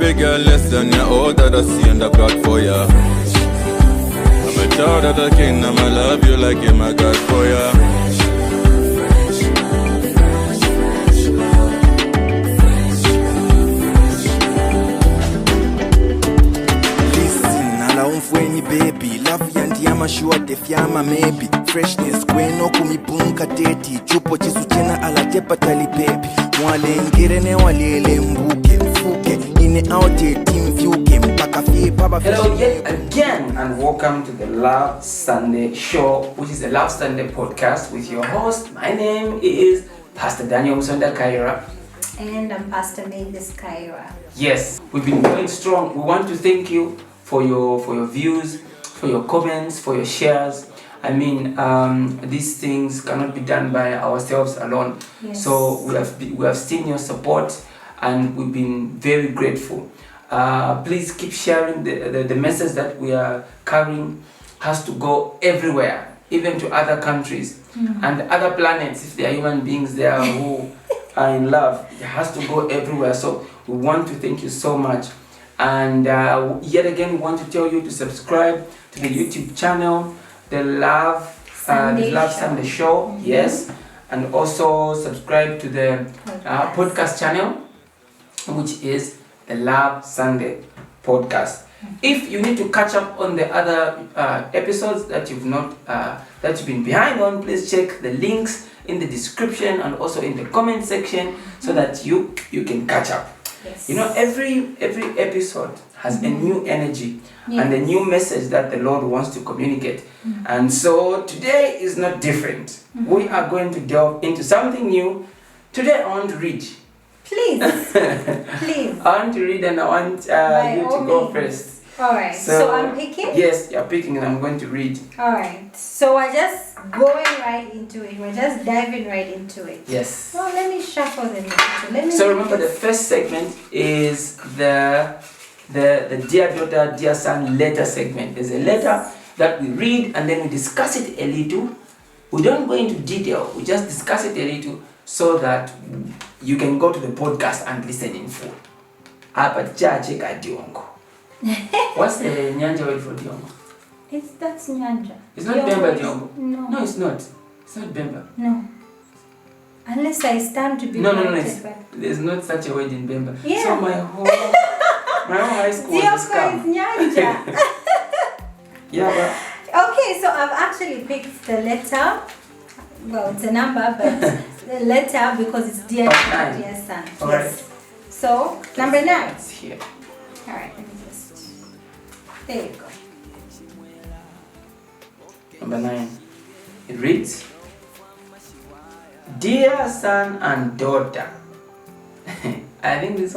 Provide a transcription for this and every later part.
baby girl less than you. All that I see and I got for ya. I'm a child of the kingdom. I love you like you're my God for ya. Umfweni baby, love yanti yama sure def yama maybe. Freshness kweno kumibunka teti, chupo chisuchena alatepa tali baby. Mwale ngirene walele mbuke mfuke, ine oute team fuke mpaka fie papa fish. Hello yet again and welcome to the Love Sunday Show, which is the Love Sunday podcast with your host. My name is Pastor Daniel Musonda Kaira. And I'm Pastor Mavis Kaira. Yes, we've been going strong. We want to thank you for your views, for your comments, for your shares. I mean, these things cannot be done by ourselves alone. Yes. So we have seen your support, and we've been very grateful. Please keep sharing the message that we are carrying. Has to go everywhere, even to other countries and other planets. If there are human beings there who are in love, it has to go everywhere. So we want to thank you so much. And yet again, we want to tell you to subscribe to the YouTube channel, the Love Sunday Show. Yes, and also subscribe to the podcast channel, which is the Love Sunday Podcast. If you need to catch up on the other episodes that you've been behind on, please check the links in the description and also in the comment section so that you can catch up. Yes. You know, every episode has a new energy and a new message that the Lord wants to communicate. And so today is not different. We are going to delve into something new. Today I want to read. Please. Please. I want to read and I want you to go first. Alright, so I'm picking? Yes, you're picking and I'm going to read. Alright, so we're just going right into it. We're just diving right into it. Yes. Well, let me shuffle them. So remember, the first segment is the Dear Daughter, Dear Son letter segment. There's a letter that we read and then we discuss it a little. We don't go into detail. We just discuss it a little so that you can go to the podcast and listen in full. What's the Nyanja word for Diongo? That's Nyanja. It's not Bemba Diongo. No, it's not. It's not Bemba. No. Unless I stand to be No. There's not such a word in Bemba. Yeah. So my whole high school was a Diongo scam. is Nyanja. Yeah, but Okay, so I've actually picked the letter. Well, it's a number, but the letter because it's dear nine. dear son. All Yes. right. So number 9. it's here. All right, let me just. There you go. Number 9. It reads, Dear son and daughter. I think this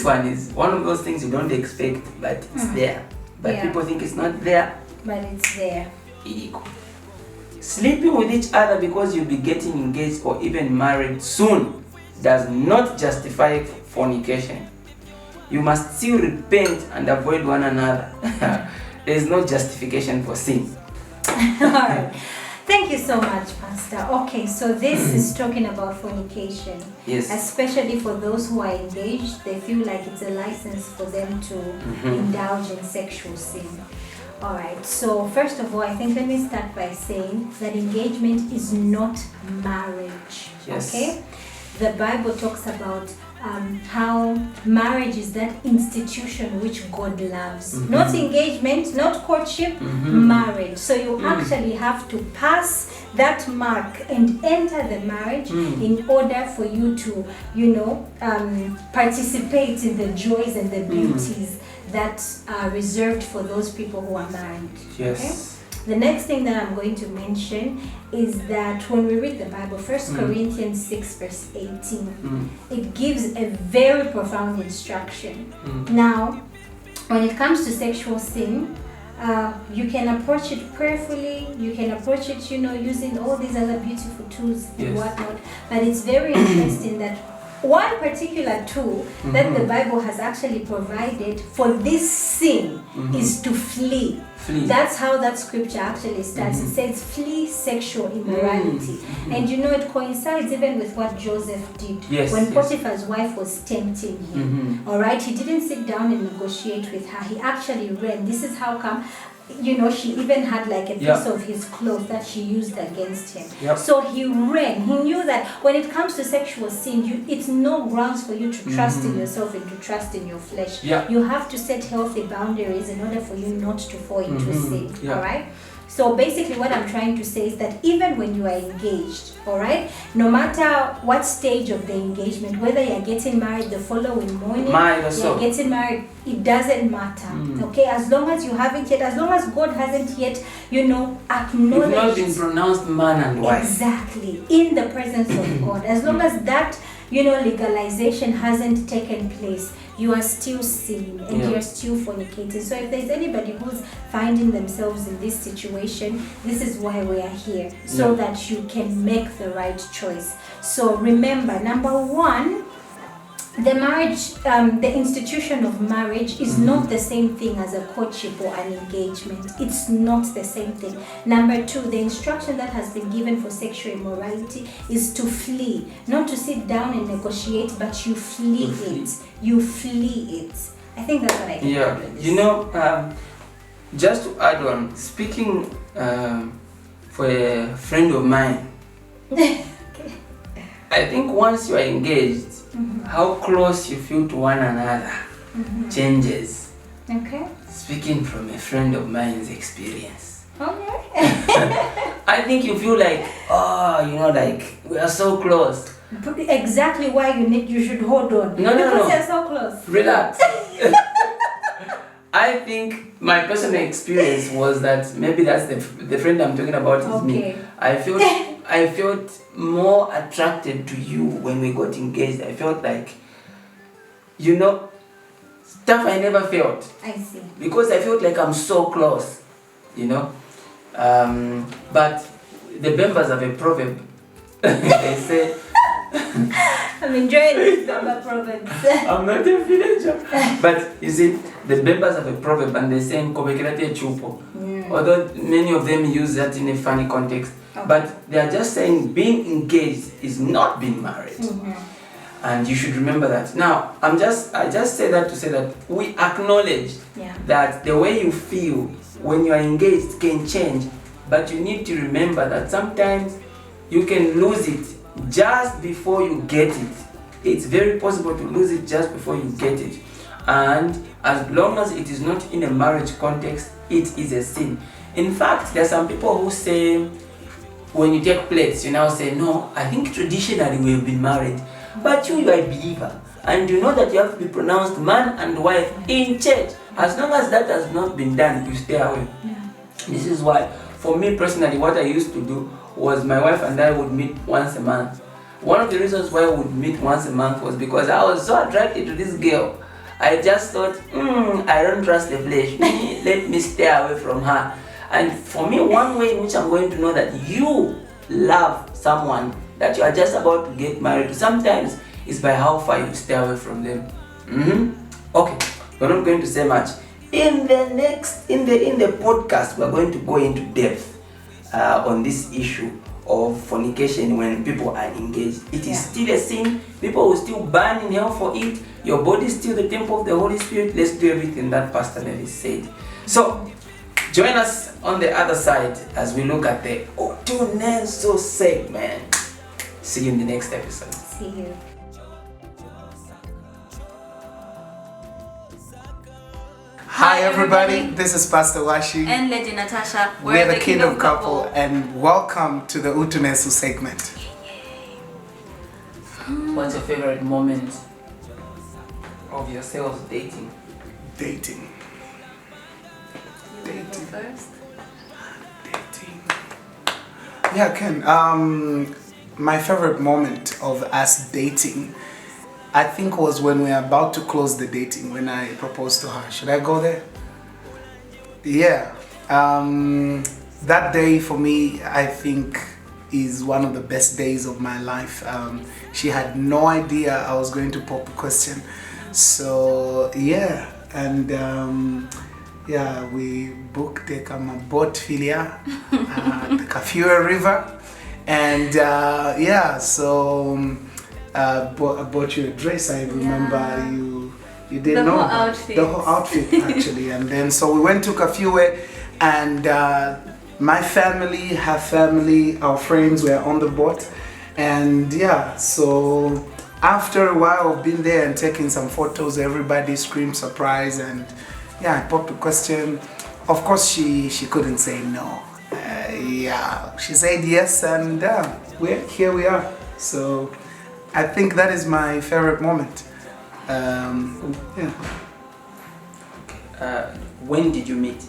one is one of those things you don't expect, but it's there. But Yeah. people think it's not there. But it's there. Ego. Sleeping with each other because you'll be getting engaged or even married soon does not justify fornication. You must still repent and avoid one another. There is no justification for sin. Alright. Thank you so much, Pastor. Okay, so this is talking about fornication. Yes. Especially for those who are engaged, they feel like it's a license for them to indulge in sexual sin. Alright, so first of all, I think let me start by saying that engagement is not marriage. Yes. Okay? The Bible talks about how marriage is that institution which God loves. Not engagement, not courtship, marriage. So you actually have to pass that mark and enter the marriage in order for you to, participate in the joys and the beauties that are reserved for those people who are married. Yes. Okay? The next thing that I'm going to mention is that when we read the Bible, 1 Corinthians 6 verse 18, it gives a very profound instruction. Now, when it comes to sexual sin, you can approach it prayerfully, you can approach it, using all these other beautiful tools and whatnot. But it's very interesting that one particular tool that the Bible has actually provided for this sin is to flee. That's how that scripture actually starts. It says, flee sexual immorality. And you know, it coincides even with what Joseph did when Potiphar's wife was tempting him. All right, he didn't sit down and negotiate with her. He actually ran. This is how come, you know, she even had like a piece of his clothes that she used against him. So he ran. He knew that when it comes to sexual sin, it's no grounds for you to trust in yourself and to trust in your flesh. You have to set healthy boundaries in order for you not to fall into sin. All right? So basically what I'm trying to say is that even when you are engaged, all right, no matter what stage of the engagement, whether you're getting married the following morning, you're getting married, it doesn't matter. Okay, as long as you haven't yet, as long as God hasn't yet, you know, acknowledged. You've not been pronounced man and wife. Exactly, in the presence of God. As long as that, you know, legalization hasn't taken place, you are still sinning and you're still fornicating. So if there's anybody who's finding themselves in this situation, this is why we are here, so that you can make the right choice. So remember, number one, the marriage, the institution of marriage is not the same thing as a courtship or an engagement. It's not the same thing. Number two, the instruction that has been given for sexual immorality is to flee, not to sit down and negotiate, but you flee it. You flee it. I think that's what I can add with this. You know, just to add on, speaking for a friend of mine, I think once you are engaged, how close you feel to one another changes. Okay. Speaking from a friend of mine's experience. Okay. I think you feel like, oh, you know, like we are so close. Exactly why you should hold on. Because you're so close. Relax. I think my personal experience was that maybe that's the friend I'm talking about is me. I felt more attracted to you when we got engaged. I felt like, you know, stuff I never felt. I see. Because I felt like I'm so close, you know. But the members of a proverb, they say, I'm enjoying this Bemba proverb. I'm not a villager. But you see, the members of a proverb and they say Kobekerate Chupo. Although many of them use that in a funny context. But they are just saying being engaged is not being married. And you should remember that. Now, I just say that to say that we acknowledge that the way you feel when you are engaged can change. But you need to remember that sometimes you can lose it just before you get it. It's very possible to lose it just before you get it. And as long as it is not in a marriage context, it is a sin. In fact, there are some people who say, when you take plates, you now say, no, I think traditionally we have been married. But you are a believer, and you know that you have to be pronounced man and wife in church. As long as that has not been done, you stay away. This is why, for me personally, what I used to do was my wife and I would meet once a month. One of the reasons why we would meet once a month was because I was so attracted to this girl. I just thought, I don't trust the flesh. Let me stay away from her. And for me, one way in which I'm going to know that you love someone that you are just about to get married to sometimes is by how far you stay away from them. Okay, we're not going to say much. In the podcast, we're going to go into depth on this issue of fornication when people are engaged. It is still a sin. People will still burn in hell for it. Your body is still the temple of the Holy Spirit. Let's do everything that Pastor Nelly said. So, join us on the other side as we look at the Otuneso segment. See you in the next episode. See you. Hi everybody, this is Pastor Washi and Lady Natasha. We're the Kingdom Couple, and welcome to the Utunesu segment. What's your favorite moment of yourselves dating? Dating. First. Dating. Yeah, Ken. My favorite moment of us dating, I think, was when we were about to close the dating, when I proposed to her. Should I go there? Yeah. That day for me, I think is one of the best days of my life. She had no idea I was going to pop a question. So yeah, and yeah, we booked a boat filia at the Kafue River, and yeah, so I bought you a dress. I remember you didn't know the whole outfit actually, and then so we went to Kafue, and my family, her family, our friends were on the boat, and yeah, so after a while of being there and taking some photos, everybody screamed surprise, and yeah, I popped a question. Of course, she couldn't say no. Yeah, she said yes, and here we are. So I think that is my favorite moment. Yeah. When did you meet?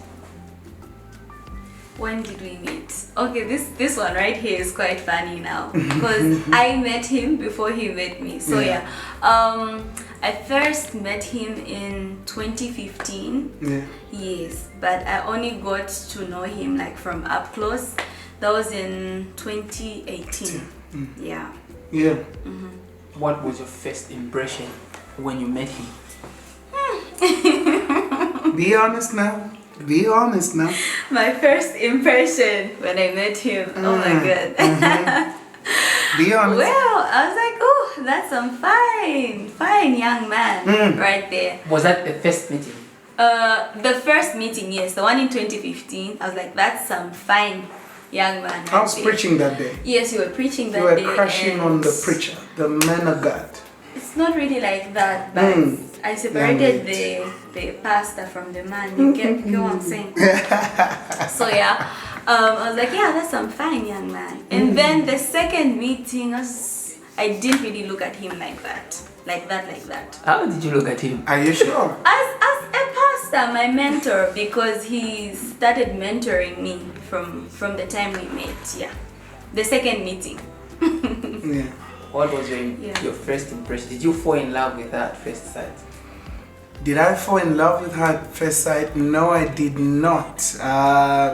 When did we meet? Okay, this one right here is quite funny now because I met him before he met me. So yeah, I first met him in 2015. Yeah. Yes, but I only got to know him like from up close. That was in 2018. Yeah. Yeah. What was your first impression when you met him? Be honest now. Be honest now. My first impression when I met him. Oh my god. Be honest. Well, I was like, oh, that's some fine young man right there. Was that the first meeting? The first meeting, yes, the one in 2015. I was like, that's some fine young man. I was preaching that day. Yes, you were preaching that You were day. crushing on the preacher, the man of God. It's not really like that, but I separated the pastor from the man. You get what I'm saying? So yeah, I was like, yeah, that's some fine young man. And then the second meeting, I didn't really look at him like that. How did you look at him? Are you sure? As a pastor, my mentor, because he started mentoring me from the time we met. Yeah, the second meeting. Yeah. What was your first impression? Did you fall in love with her at first sight? Did I fall in love with her at first sight? No, I did not.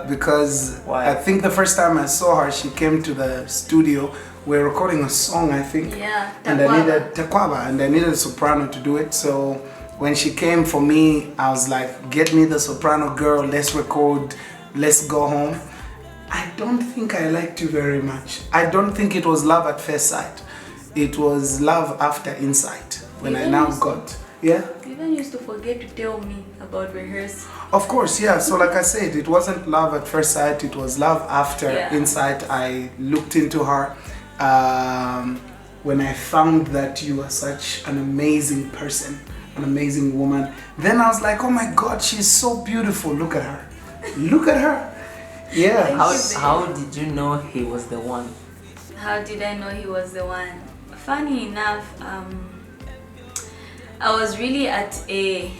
Because Why? I think the first time I saw her, she came to the studio. We were recording a song, I think. Yeah, And I needed Takwaba, and I needed a soprano to do it. So when she came for me, I was like, get me the soprano girl, let's record, let's go home. I don't think I liked you very much. I don't think it was love at first sight. It was love after insight. When I now got, yeah? You even used to forget to tell me about rehearsal. Of course, yeah. So like I said, it wasn't love at first sight. It was love after insight. I looked into her. When I found that you are such an amazing person, an amazing woman, then I was like, oh my God, she's so beautiful. Look at her. Look at her. Yeah. How did you know he was the one? How did I know he was the one? Funny enough, I was really at a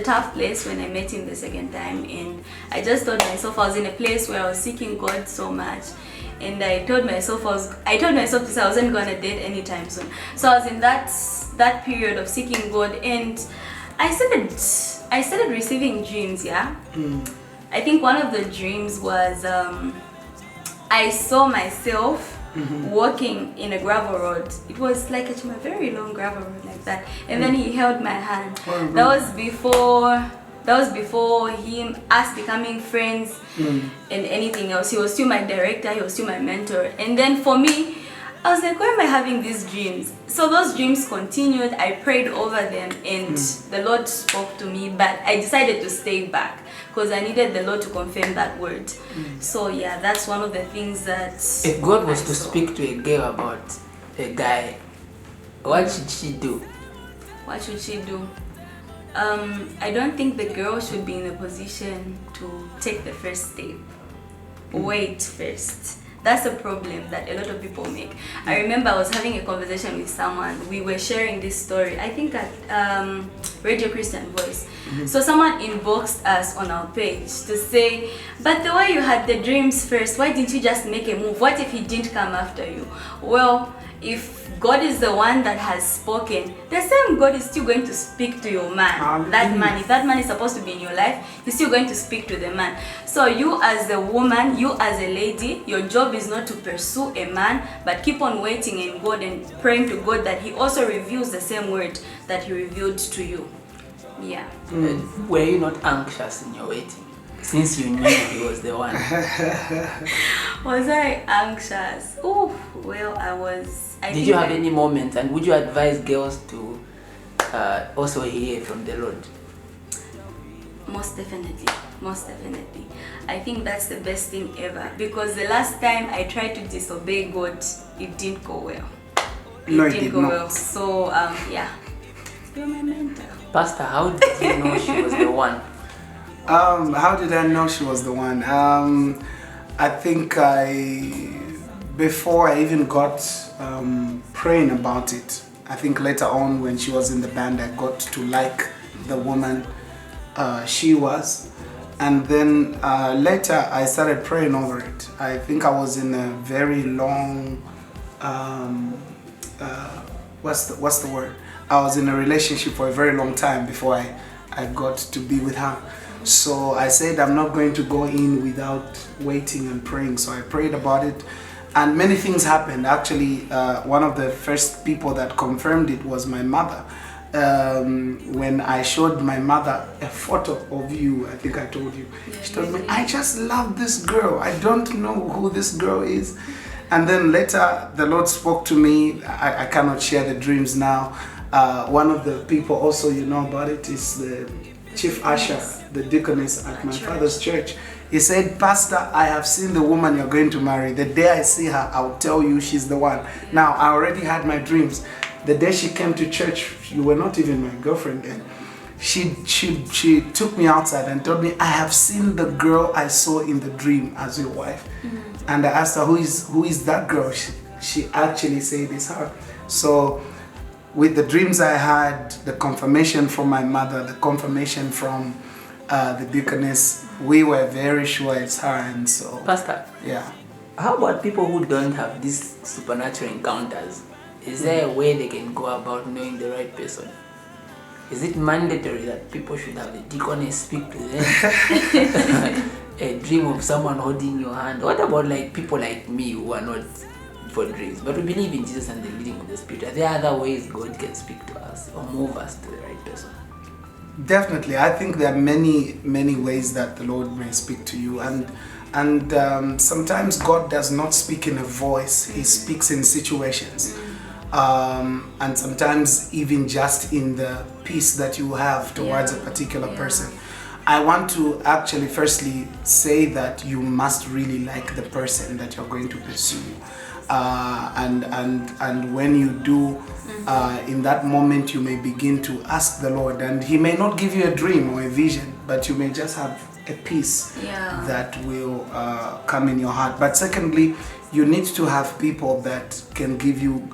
tough place when I met him the second time, and I just thought myself I was in a place where I was seeking God so much, and I told myself I wasn't gonna date anytime soon. So I was in that period of seeking God, and I started receiving dreams. Yeah, I think one of the dreams was I saw myself walking in a gravel road. It was like a very long gravel road like that, and then he held my hand. That was before him, us becoming friends and anything else. He was still my director, he was still my mentor. And then for me, I was like, why am I having these dreams? So those dreams continued. I prayed over them, and the Lord spoke to me, but I decided to stay back because I needed the Lord to confirm that word. So yeah, that's one of the things that... If God was to speak to a girl about a guy, what should she do? What should she do? I don't think the girl should be in a position to take the first step. Wait first. That's a problem that a lot of people make. I remember I was having a conversation with someone. We were sharing this story, I think at Radio Christian Voice. So someone inboxed us on our page to say, but the way you had the dreams first, why didn't you just make a move? What if he didn't come after you? Well, if God is the one that has spoken, the same God is still going to speak to your man. That man, if that man is supposed to be in your life, he's still going to speak to the man. So you as a woman, you as a lady, your job is not to pursue a man, but keep on waiting in God and praying to God that he also reveals the same word that he revealed to you. Yeah. Were you not anxious in your waiting? Since you knew he was the one. Was I anxious? Oh, well, I was. Did you have any moments, and would you advise girls to also hear from the Lord? Most definitely. Most definitely. I think that's the best thing ever, because the last time I tried to disobey God, it didn't go well. It didn't go well. So, yeah. You're my mentor. Pastor, how did you know she was the one? How did I know she was the one? I think before I even got praying about it, I think later on when she was in the band, I got to like the woman she was. And then later I started praying over it. I think I was in a very long, what's the word? I was in a relationship for a very long time before I got to be with her. So I said I'm not going to go in without waiting and praying. So I prayed about it, and many things happened. Actually, one of the first people that confirmed it was my mother. When I showed my mother a photo of you, I think I told you, she told me, I just love this girl. I don't know who this girl is. And then later the Lord spoke to me. I cannot share the dreams now. One of the people also, you know about it, is the chief usher, the deaconess at my father's church. He said, Pastor, I have seen the woman you're going to marry. The day I see her, I'll tell you she's the one. Now, I already had my dreams. The day she came to church, you were not even my girlfriend then. She took me outside and told me, I have seen the girl I saw in the dream as your wife. And I asked her, who is that girl? She actually said it's her. So with the dreams I had, the confirmation from my mother, the confirmation from the deaconess, we were very sure it's her. And so, Pastor, yeah. How about people who don't have these supernatural encounters? Is there a way they can go about knowing the right person? Is it mandatory that people should have the deaconess speak to them? A dream of someone holding your hand? What about like people like me who are not for dreams, but we believe in Jesus and the leading of the Spirit? Are there other ways God can speak to us or move us to the right person? Definitely. I think there are many ways that the Lord may speak to you, and sometimes God does not speak in a voice. He speaks in situations, and sometimes even just in the peace that you have towards a particular person. I want to actually firstly say that you must really like the person that you're going to pursue. And when you do, in that moment you may begin to ask the Lord, and He may not give you a dream or a vision, but you may just have a peace that will come in your heart. But secondly, you need to have people that can give you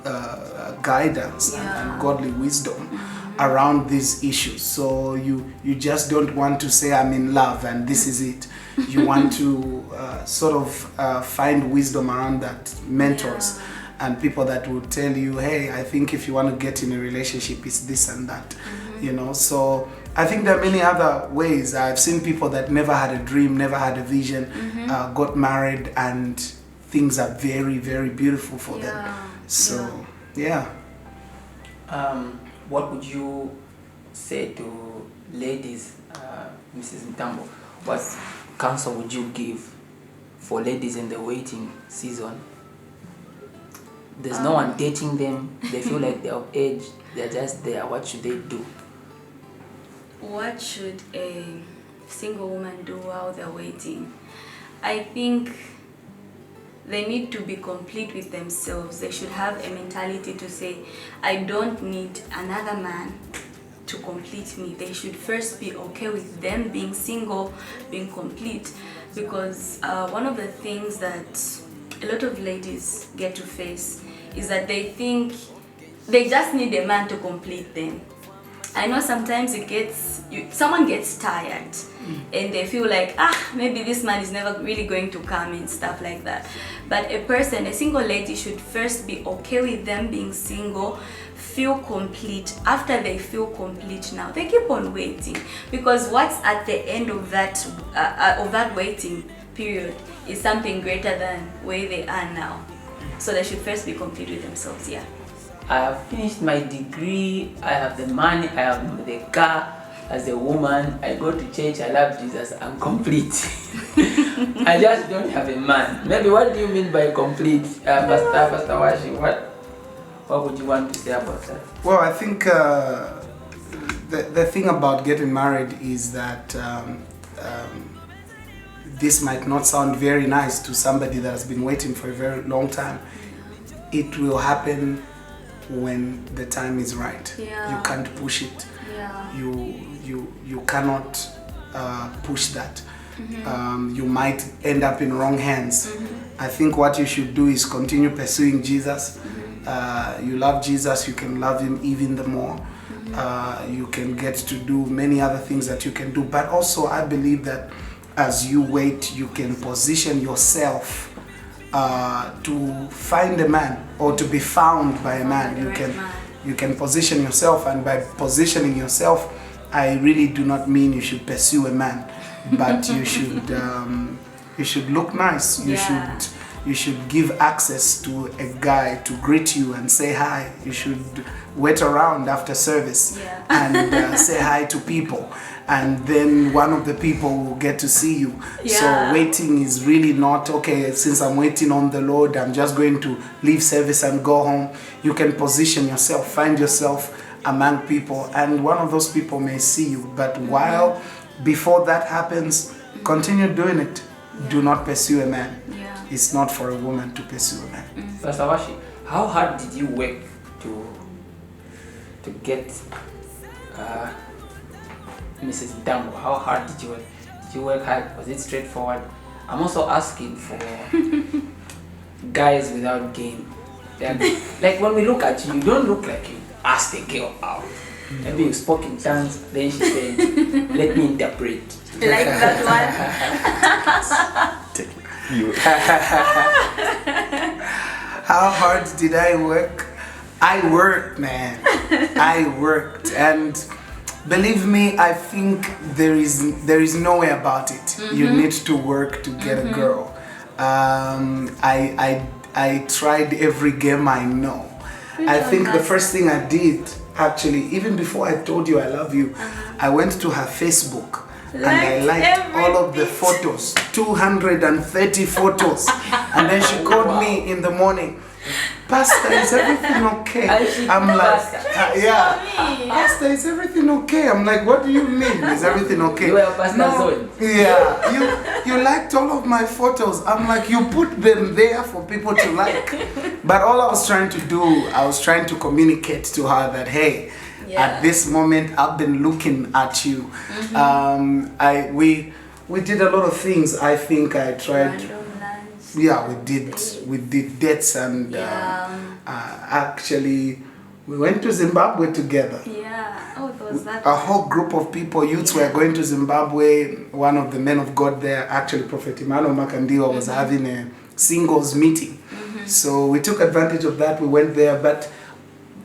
guidance and godly wisdom around these issues. So you just don't want to say I'm in love and this is it. You want to sort of find wisdom around that, mentors and people that will tell you, hey, I think if you want to get in a relationship, it's this and that, you know. So I think there are many other ways. I've seen people that never had a dream, never had a vision, got married, and things are very, very beautiful for them. So, what would you say to ladies, Mrs. Ntambo? What counsel would you give for ladies in the waiting season? There's no one dating them. They feel like they're of age. They're just there. What should they do? What should a single woman do while they're waiting? I think they need to be complete with themselves. They should have a mentality to say, I don't need another man to complete me. They should first be okay with them being single, being complete. Because one of the things that a lot of ladies get to face is that they think they just need a man to complete them. I know sometimes someone gets tired and they feel like, maybe this man is never really going to come and stuff like that. But a single lady should first be okay with them being single, feel complete. After they feel complete, now they keep on waiting, because what's at the end of that waiting period is something greater than where they are now. So they should first be complete with themselves. Yeah. I have finished my degree, I have the money, I have the car. As a woman, I go to church, I love Jesus, I'm complete. I just don't have a man. Maybe what do you mean by complete? Pastor Washi, what would you want to say about that? Well, I think the thing about getting married is that this might not sound very nice to somebody that has been waiting for a very long time. It will happen when the time is right. Yeah. You can't push it. Yeah. You cannot push that. You might end up in wrong hands. I think what you should do is continue pursuing Jesus. You love Jesus, you can love him even the more. You can get to do many other things that you can do, but also I believe that as you wait, you can position yourself to find a man or to be found by a man. You can position yourself, and by positioning yourself, I really do not mean you should pursue a man, but you should look nice. You should give access to a guy to greet you and say hi. You should wait around after service and say hi to people, and then one of the people will get to see you. So waiting is really not, okay, since I'm waiting on the Lord, I'm just going to leave service and go home. You can position yourself, find yourself among people, and one of those people may see you. But before that happens, continue doing it. Do not pursue a man. It's not for a woman to pursue a man. Pastor Washi, how hard did you work to get Mrs. Dambo? How hard did you work? Did you work hard? Was it straightforward? I'm also asking for guys without game. Like when we look at you, you don't look like you asked the girl out. Maybe you spoke in tongues, then she said, let me interpret. Like that one. How hard did I work? I worked, man. I worked, and believe me, I think there is no way about it. You need to work to get a girl. I tried every game I know. I think the first thing I did, actually, even before I told you I love you, I went to her Facebook. And I liked all of the photos, 230 photos. And then she called me in the morning, Pastor, is everything okay? I'm like, Pastor, is everything okay? I'm like, what do you mean? Is everything okay? You were Pastor Zone. Yeah, you liked all of my photos. I'm like, you put them there for people to like. But all I was trying to do, I was trying to communicate to her that, hey, at this moment, I've been looking at you. We did a lot of things. I think I tried. Yeah, we did dates, and actually we went to Zimbabwe together. Yeah, it was that. A whole group of people, youths, were going to Zimbabwe. One of the men of God there, actually Prophet Emmanuel Makandiwa, was having a singles meeting. So we took advantage of that. We went there, but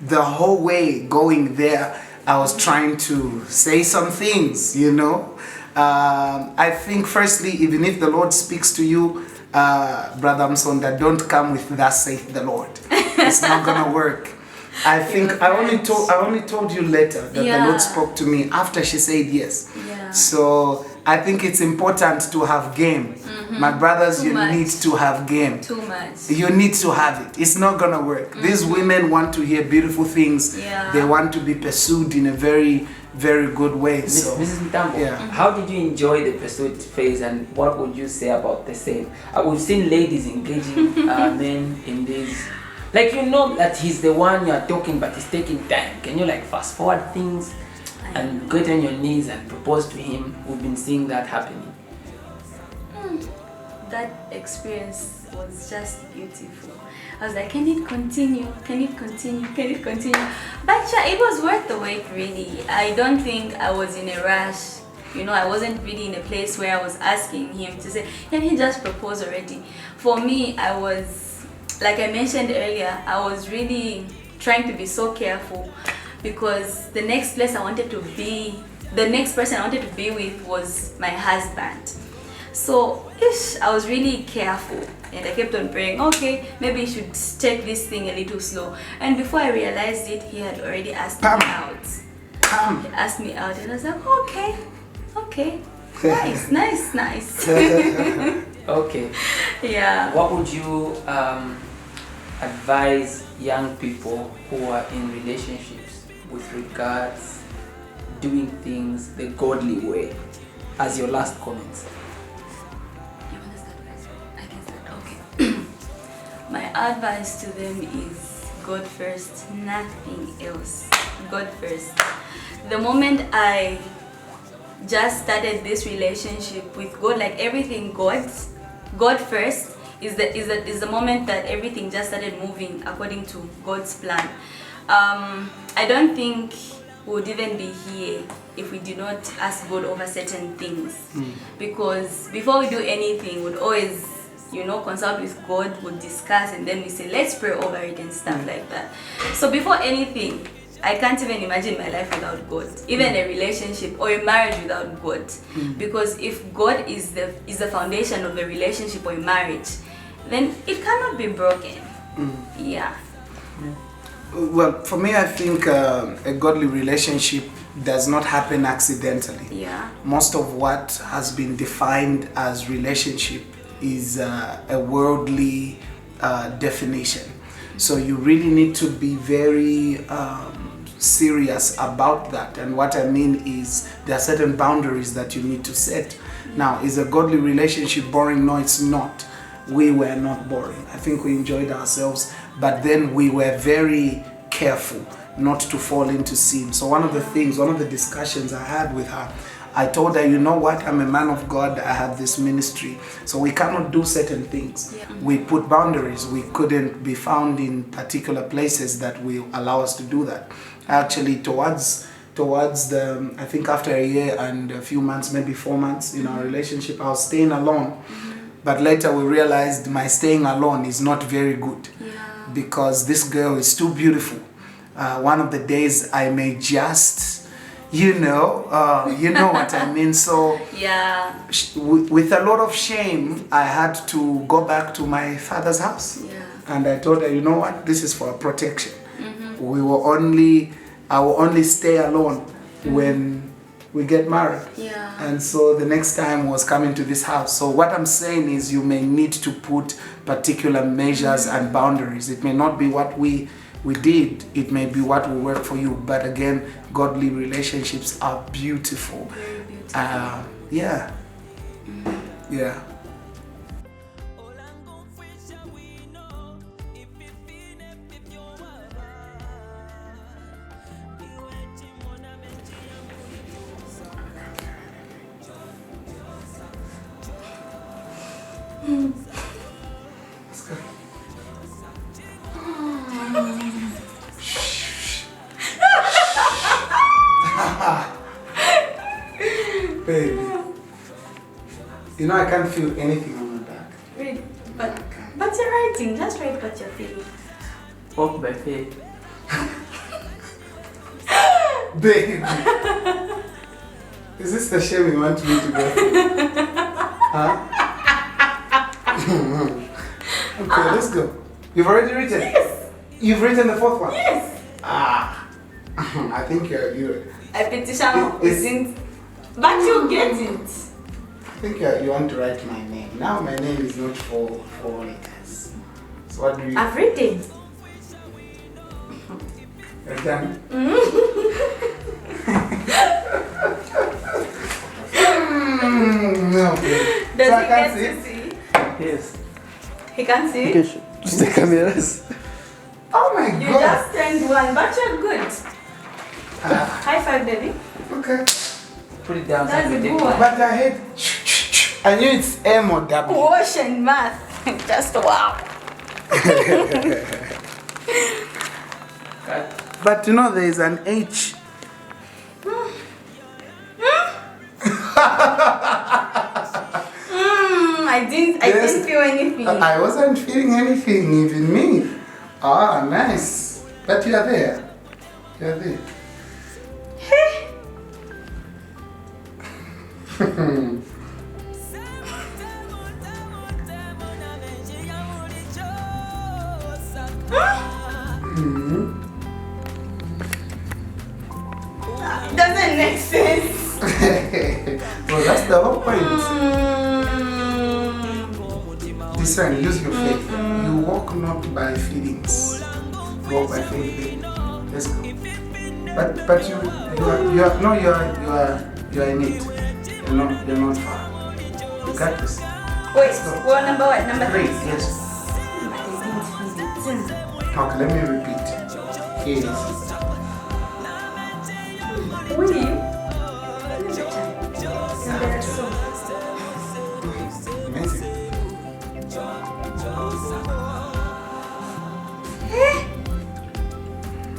the whole way going there, I was trying to say some things, you know. I think firstly, even if the Lord speaks to you, Brother Msonda, don't come with "thus saith the Lord." It's not gonna work. I think I only told you later that the Lord spoke to me after she said yes. So I think it's important to have game. My brothers, you need to have game. Too much. You need to have it. It's not gonna work. These women want to hear beautiful things. They want to be pursued in a very, very good way. So, Mrs. Ntambo, how did you enjoy the pursuit phase, and what would you say about the same? We've seen ladies engaging men in this. Like, you know that he's the one you are talking, but he's taking time. Can you like fast forward things and get on your knees and propose to him? We've been seeing that happening. that experience was just beautiful. I was like, can it continue? Can it continue? Can it continue? But yeah, it was worth the wait, really. I don't think I was in a rush. You know, I wasn't really in a place where I was asking him to say, can he just propose already? For me, I was, like I mentioned earlier, I was really trying to be so careful because the next place I wanted to be, the next person I wanted to be with was my husband. So I was really careful and I kept on praying, okay, maybe you should take this thing a little slow. And before I realized it, he had already asked me out. He asked me out and I was like, okay, nice. Okay. Yeah. What would you advise young people who are in relationships with regards doing things the godly way as your last comments? You want to start first? I can start. Okay. My advice to them is God first, nothing else. God first. The moment I just started this relationship with God, like everything God first is the moment that everything just started moving according to God's plan. I don't think we would even be here if we did not ask God over certain things. Because before we do anything, we'd always, consult with God, would discuss, and then we say, let's pray over it and stuff like that. So before anything, I can't even imagine my life without God, even a relationship or a marriage without God. Because if God is the foundation of a relationship or a marriage, then it cannot be broken. Yeah. Well, for me, I think a godly relationship does not happen accidentally. Yeah. Most of what has been defined as relationship is a worldly definition. So you really need to be very serious about that. And what I mean is there are certain boundaries that you need to set. Now, is a godly relationship boring? No, it's not. We were not boring. I think we enjoyed ourselves, but then we were very careful not to fall into sin. So one of the discussions I had with her, I told her, you know what, I'm a man of God, I have this ministry, so we cannot do certain things. Yeah. We put boundaries. We couldn't be found in particular places that will allow us to do that. Actually, towards the, I think after a year and a few months, maybe 4 months in our relationship, I was staying alone. But later we realized my staying alone is not very good. Yeah. Because this girl is too beautiful. One of the days I may just, you know what I mean. So Yeah. with a lot of shame, I had to go back to my father's house. Yeah. And I told her, you know what, this is for protection. I will only stay alone when we get married. Yeah. And so the next time was coming to this house. So what I'm saying is you may need to put particular measures and boundaries. It may not be what we did, it may be what will work for you. But again, godly relationships are beautiful. Very beautiful. Yeah. Yeah. Let's go. Baby, you know I can't feel anything on my back. Wait, but you're writing. Just write what you're feeling. Walk by faith. Baby, is this the shame you want me to go through? Huh? Okay, let's go. You've already written? Yes. You've written the fourth one? Yes. I think you're A petition isn't. But you get it. I think you want to write my name. Now my name is not for letters. So what do you... I've written. You're done? No, baby. Does So I he can't get to see? see? Yes. He can see? Okay, just the cameras. Oh my You god! just turned one, but you're good. High five, baby. Okay. Put it down. That's so a we good take one. But I hate... I knew it's M or W. Wash and math. Just wow. But you know there is an H. I didn't feel anything. I wasn't feeling anything, even me. Ah, nice. But you are there. You are there. It doesn't make sense. Well, that's the whole point. Discern, use your faith. You walk not by feelings. Walk by faith. Baby. Let's go. But you are in it. You're not far. You got this. Wait, what number? What number 3? Yes. Okay, let me repeat. Here it is. William. Amazing.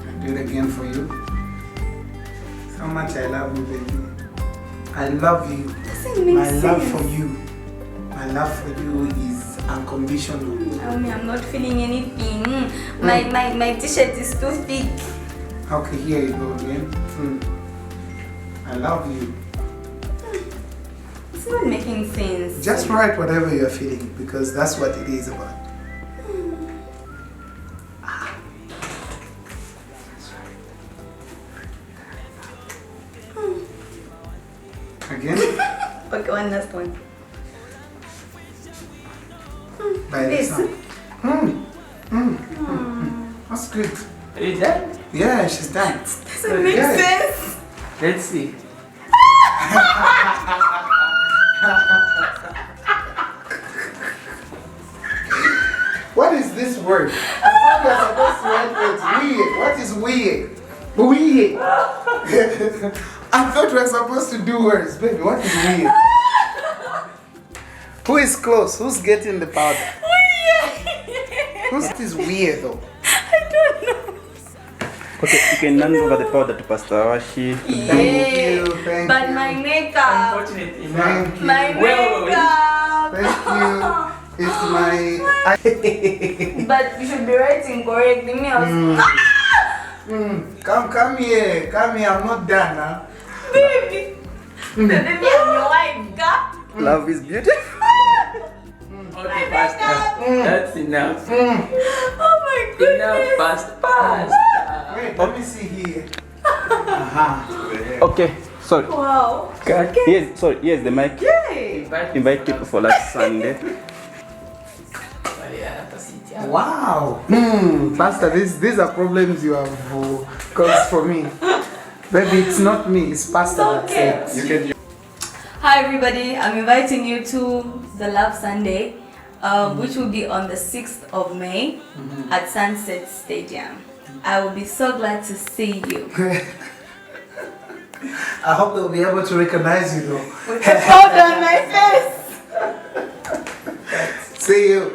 I'll do it again for you. So much I love you, baby. I love you. Doesn't make My sense. love for you. My love for you is unconditional. Tell me, I'm not feeling anything. My t-shirt is too thick. Okay, here you go again. I love you. It's not making sense. Just write whatever you're feeling because that's what it is about. Again? Okay, one last one. By the This. sound. That's good. Are you done? Yeah, she's done. Doesn't make Yeah. sense. Let's see. What is this word? I thought you were supposed to write words. Weird. What is weird? Weird. I thought we were supposed to do words. Baby, what is weird? Who is close? Who's getting the powder? Who's is weird though? Okay, you can hand over the powder to Pastor Awashi. Yeah. Thank But you. my makeup. Unfortunately, Thank you. My makeup. Thank you. It's my. But you should be writing correctly. Me, I was Come here. Come here. I'm not done, huh? baby. Baby, I'm your wife, girl. Love is beautiful. Okay, Pastor. That's enough. Oh my Enough, goodness. Pastor. Wait, let me see here. Okay, sorry. Wow. Here's the mic. Hey. Invite people for last Sunday. Wow. Pastor, these are problems you have caused for me. Baby, it's not me. It's Pastor that Okay. said. Hi everybody, I'm inviting you to the Love Sunday, which will be on the 6th of May at Sunset Stadium. I will be so glad to see you. I hope they'll be able to recognize you though. With the powder on my face. See you.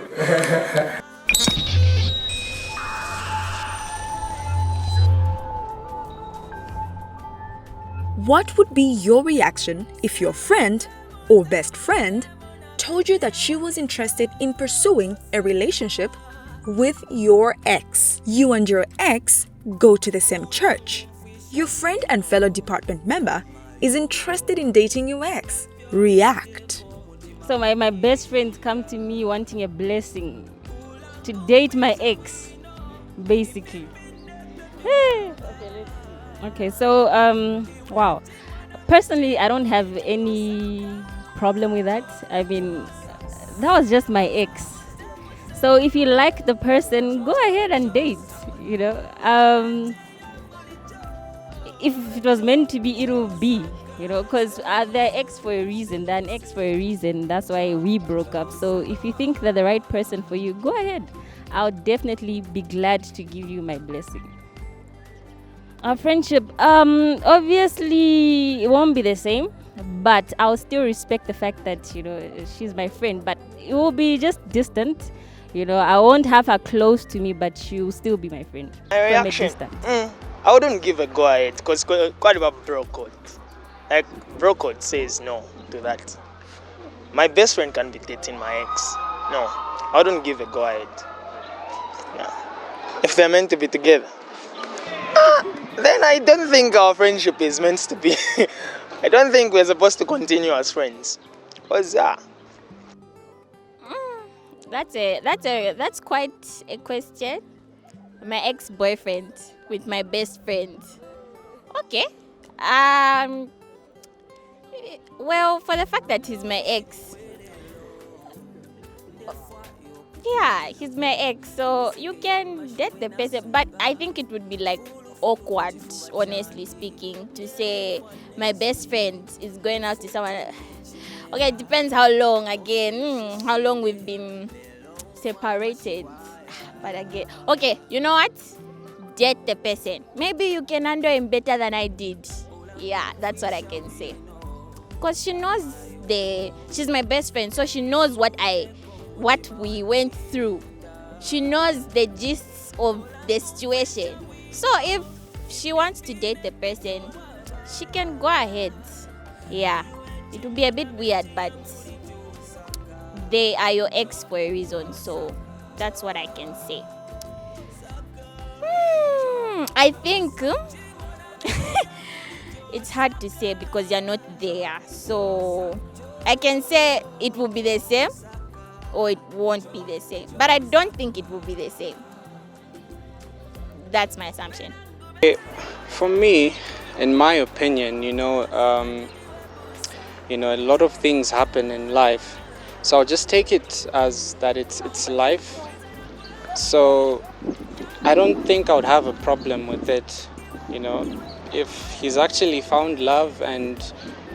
What would be your reaction if your friend or best friend told you that she was interested in pursuing a relationship with your ex? You and your ex go to the same church. Your friend and fellow department member is interested in dating your ex. React. So my best friend come to me wanting a blessing to date my ex, basically. Okay, so wow. Personally, I don't have any problem with that. I mean, that was just my ex. So if you like the person, go ahead and date. You know, if it was meant to be, it will be. You know, because they're ex for a reason. They're an ex for a reason. That's why we broke up. So if you think they're the right person for you, go ahead. I'll definitely be glad to give you my blessing. Our friendship, obviously, it won't be the same. but I'll still respect the fact that, you know, she's my friend, but it will be just distant. You know, I won't have her close to me, but she'll still be my friend. My reaction, I wouldn't give a go ahead because quite about bro code. Like, bro code says no to that. My best friend can be dating my ex. No, I wouldn't give a go ahead. Yeah. If they're meant to be together, then I don't think our friendship is meant to be. I don't think we're supposed to continue as friends. Because, That's quite a question. My ex-boyfriend with my best friend. Okay. Well, for the fact that he's my ex. Yeah, he's my ex, so you can date the person, but I think it would be like awkward, honestly speaking, to say my best friend is going out to someone. Okay, it depends how long again, how long we've been separated. But again, okay, you know what? Date the person. Maybe you can handle him better than I did. Yeah, that's what I can say. Because she knows she's my best friend, so she knows what we went through. She knows the gist of the situation. So if she wants to date the person, she can go ahead. Yeah, it will be a bit weird, but they are your ex for a reason, so that's what I can say. I think it's hard to say because you're not there. So I can say it will be the same or it won't be the same. But I don't think it will be the same. That's my assumption. For me, in my opinion, a lot of things happen in life. So I'll just take it as that it's life. So I don't think I would have a problem with it. If he's actually found love and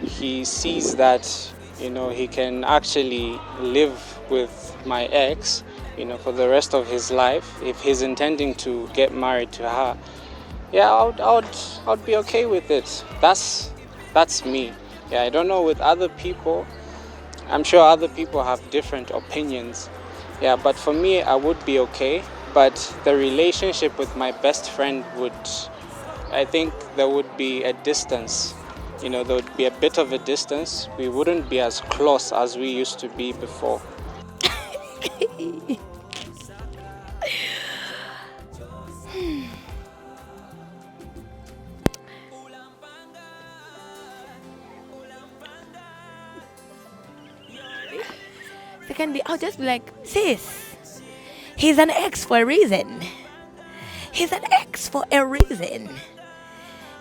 he sees that, he can actually live with my ex, for the rest of his life, if he's intending to get married to her, yeah, I'd be okay with it. That's me. Yeah, I don't know with other people. I'm sure other people have different opinions. Yeah, but for me, I would be okay. But the relationship with my best friend I think there would be a distance. There would be a bit of a distance. We wouldn't be as close as we used to be before. Secondly, I'll just be like, sis, he's an ex for a reason. He's an ex for a reason.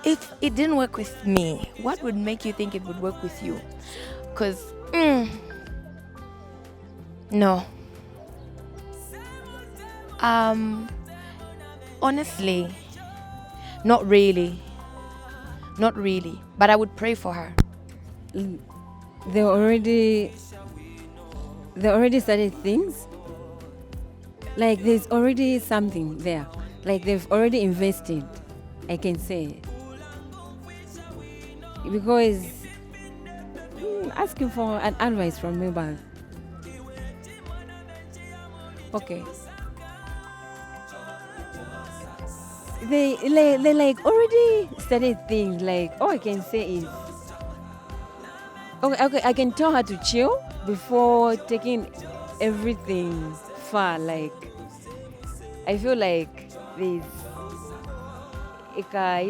If it didn't work with me, what would make you think it would work with you? Because, no. Honestly, not really. Not really. But I would pray for her. They already started things. Like there's already something there. Like they've already invested, I can say. Because asking for an advice from me, but okay. They like already started things. Like all I can say is okay, I can tell her to chill before taking everything far. Like I feel like there's is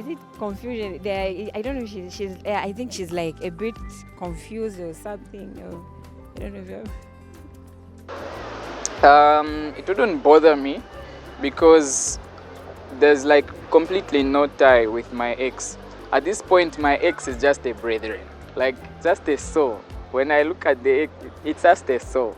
it confusion there? I don't know if she's I think she's like a bit confused or something, or I don't know if it wouldn't bother me because there's like completely no tie with my ex. At this point my ex is just a brethren, like just a soul. When I look at the ex, it's just a soul,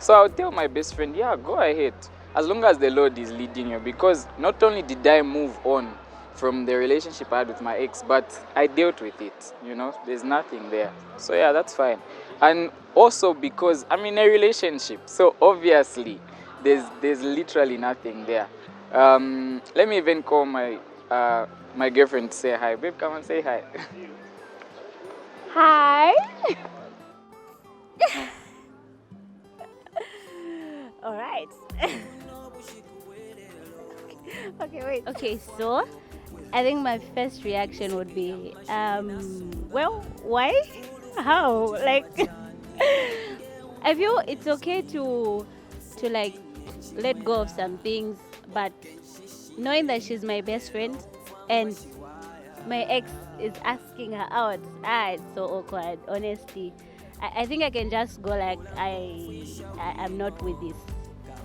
so I'll tell my best friend, yeah, go ahead, as long as the Lord is leading you, because not only did I move on from the relationship I had with my ex, but I dealt with it, there's nothing there. So yeah, that's fine. And also because I'm in a relationship, so obviously there's literally nothing there. Let me even call my girlfriend to say hi. Babe, come and say hi. Hi. All right. Okay, wait. Okay, so I think my first reaction would be, well, why? How? Like, I feel it's okay to like let go of some things, but knowing that she's my best friend and my ex is asking her out, it's so awkward. Honestly, I think I can just go like I'm not with this.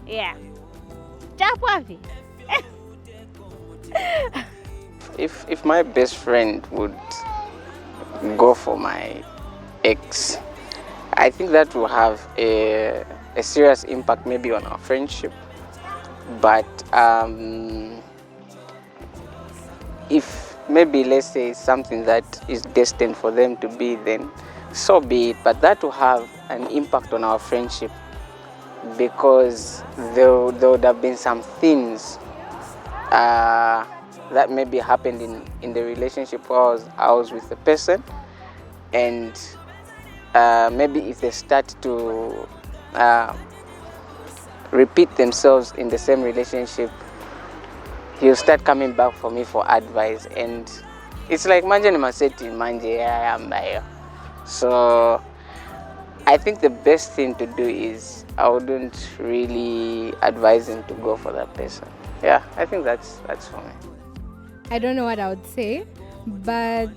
Yeah. Japwavi. If my best friend would go for my ex, I think that will have a serious impact maybe on our friendship. But if maybe, let's say, something that is destined for them to be, then so be it. But that will have an impact on our friendship, because there would have been some things that maybe happened in the relationship where I was with the person, and maybe if they start to repeat themselves in the same relationship, he'll start coming back for me for advice, and it's like manje ni maseti manje ambayo. So I think the best thing to do is I wouldn't really advise him to go for that person. Yeah, I think that's for me. I don't know what I would say, but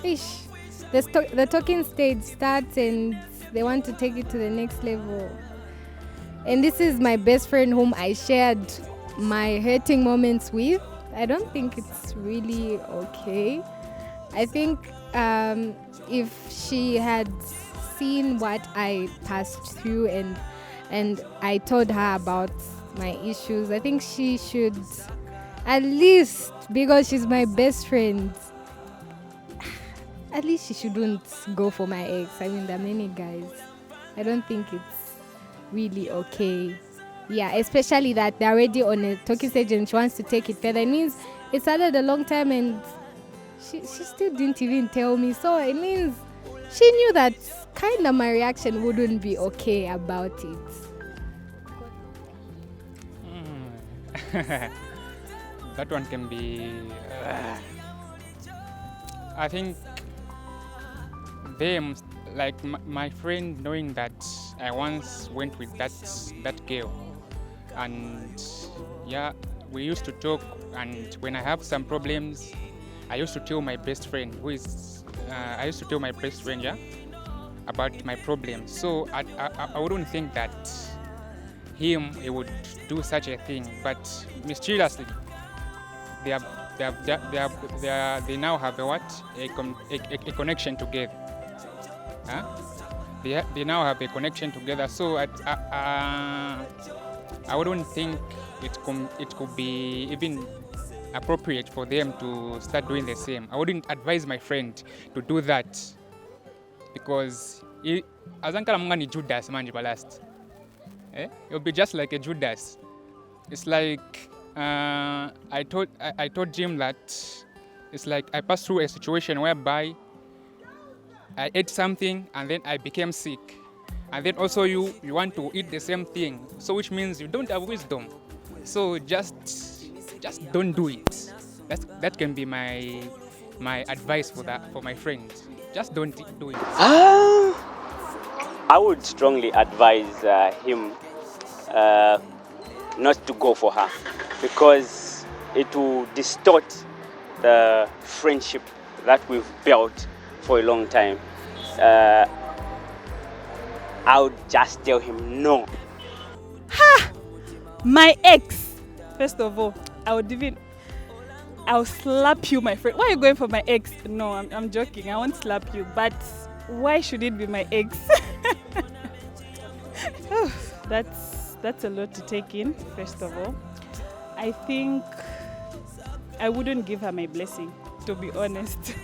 the talking stage starts and they want to take it to the next level. And this is my best friend whom I shared my hurting moments with. I don't think it's really okay. I think if she had seen what I passed through and I told her about my issues, I think she should, at least because she's my best friend, at least she shouldn't go for my ex. I mean, there are many guys. I don't think it's really okay. Yeah, especially that they're already on a talking stage and she wants to take it further. It means it started a long time and she still didn't even tell me. So it means she knew that kind of my reaction wouldn't be okay about it. That one can be... I think them, like my friend, knowing that I once went with that girl, and yeah, we used to talk, and when I have some problems, I used to tell my best friend, about my problems. So I wouldn't think that he would do such a thing, but mysteriously, they now have a connection together. Huh? They now have a connection together. So I wouldn't think it could be even appropriate for them to start doing the same. I wouldn't advise my friend to do that, because azankala munga ni Judas manje balast. It'll be just like a Judas. It's like I told Jim that it's like I passed through a situation whereby I ate something and then I became sick, and then also you want to eat the same thing, so which means you don't have wisdom. So just don't do it. That can be my advice for my friend. Just don't do it. I would strongly advise him not to go for her, because it will distort the friendship that we've built for a long time. I would just tell him no. Ha! My ex. First of all, I'll slap you, my friend. Why are you going for my ex? No, I'm joking. I won't slap you. But why should it be my ex? Oh, that's a lot to take in, first of all. I think I wouldn't give her my blessing, to be honest.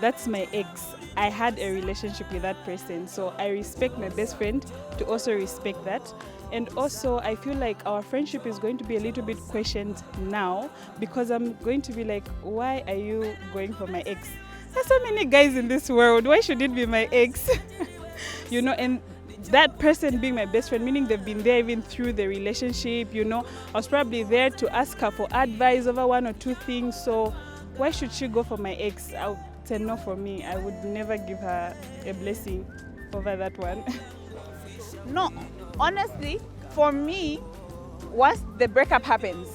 That's my ex. I had a relationship with that person. So I respect my best friend to also respect that. And also, I feel like our friendship is going to be a little bit questioned now because I'm going to be like, why are you going for my ex? There's so many guys in this world. Why should it be my ex? You know, and that person being my best friend, meaning they've been there even through the relationship, you know. I was probably there to ask her for advice over one or two things. So why should she go for my ex? I would say no for me. I would never give her a blessing over that one. No, honestly, for me, once the breakup happens,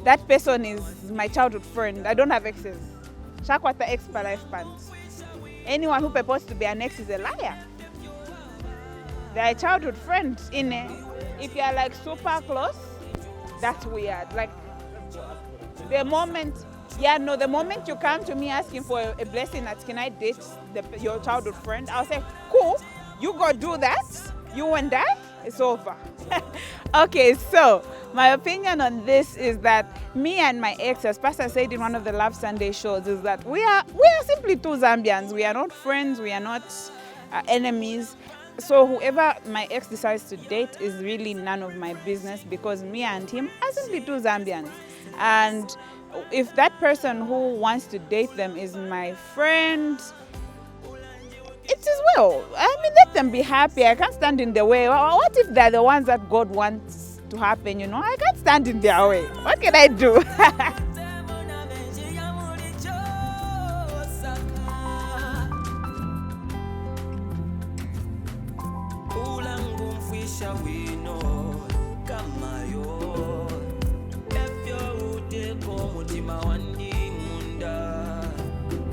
that person is my childhood friend. I don't have exes. Shakwata ex per life span. Anyone who purports to be an ex is a liar. They're a childhood friend. If you're like super close, that's weird. Like the moment you come to me asking for a blessing that can I date your childhood friend, I'll say, cool, you go do that. You and I, it's over. Okay, so my opinion on this is that me and my ex, as Pastor said in one of the Love Sunday shows, is that we are simply two Zambians. We are not friends. We are not enemies. So whoever my ex decides to date is really none of my business because me and him are simply two Zambians. And if that person who wants to date them is my friend, it is well. I mean, let them be happy. I can't stand in the way. What if they're the ones that God wants to happen, you know? I can't stand in their way. What can I do? Kama yo, efyo ute ko mutima wangi.